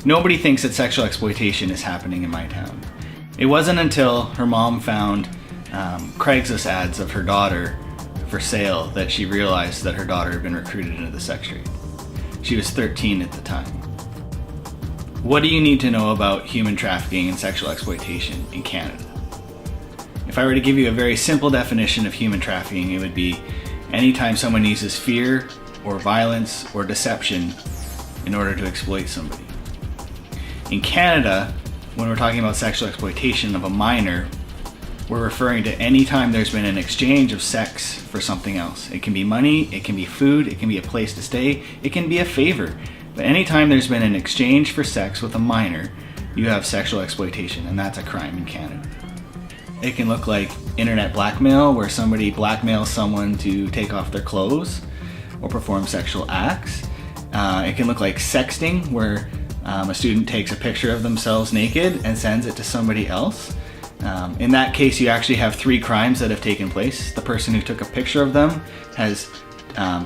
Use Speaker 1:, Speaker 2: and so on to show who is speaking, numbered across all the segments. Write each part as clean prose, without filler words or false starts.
Speaker 1: Nobody thinks that sexual exploitation is happening in my town. It wasn't until her mom found Craigslist ads of her daughter for sale that she realized that her daughter had been recruited into the sex trade. She was 13 at the time. What do you need to know about human trafficking and sexual exploitation in Canada? If I were to give you a very simple definition of human trafficking, it would be anytime someone uses fear or violence or deception in order to exploit somebody. In Canada, when we're talking about sexual exploitation of a minor, we're referring to any time there's been an exchange of sex for something else. It can be money, it can be food, it can be a place to stay, it can be a favor. But anytime there's been an exchange for sex with a minor, you have sexual exploitation, and that's a crime in Canada. It can look like internet blackmail, where somebody blackmails someone to take off their clothes or perform sexual acts. It can look like sexting, where a student takes a picture of themselves naked and sends it to somebody else. In that case, you actually have 3 crimes that have taken place. The person who took a picture of them has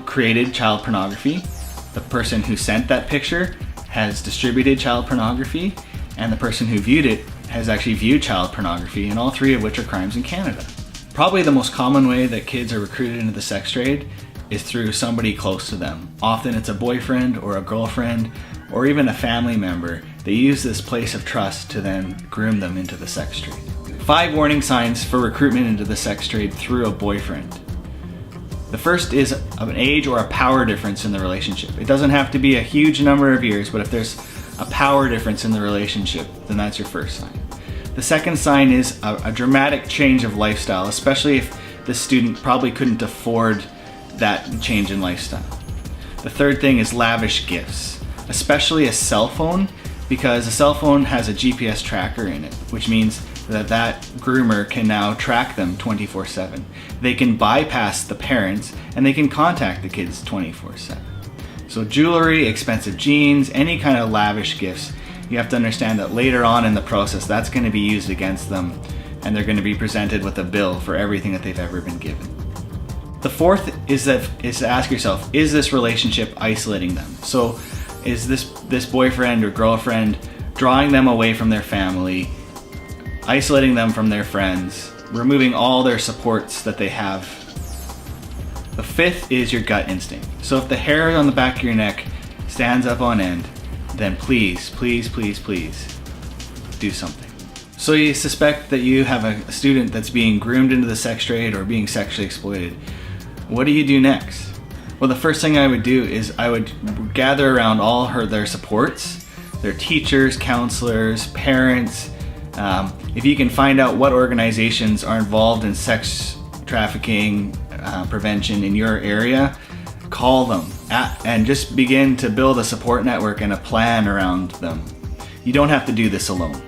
Speaker 1: created child pornography. The person who sent that picture has distributed child pornography, and the person who viewed it has actually viewed child pornography, and all 3 of which are crimes in Canada. Probably the most common way that kids are recruited into the sex trade is through somebody close to them. Often it's a boyfriend or a girlfriend or even a family member. They use this place of trust to then groom them into the sex trade. 5 warning signs for recruitment into the sex trade through a boyfriend. The first is an age or a power difference in the relationship. It doesn't have to be a huge number of years, but if there's a power difference in the relationship, then that's your first sign. The second sign is a dramatic change of lifestyle, especially if the student probably couldn't afford that change in lifestyle. The third thing is lavish gifts, especially a cell phone, because a cell phone has a GPS tracker in it, which means that groomer can now track them 24/7. They can bypass the parents and they can contact the kids 24/7. So jewelry, expensive jeans, any kind of lavish gifts, you have to understand that later on in the process, that's going to be used against them, and they're going to be presented with a bill for everything that they've ever been given. The fourth is to ask yourself, is this relationship isolating them? So is this boyfriend or girlfriend drawing them away from their family, isolating them from their friends, removing all their supports that they have? The fifth is your gut instinct. So if the hair on the back of your neck stands up on end, then please, please, please, please do something. So you suspect that you have a student that's being groomed into the sex trade or being sexually exploited. What do you do next? Well, the first thing I would do is I would gather around all their supports, their teachers, counselors, parents. If you can find out what organizations are involved in sex trafficking prevention in your area, call them and just begin to build a support network and a plan around them. You don't have to do this alone.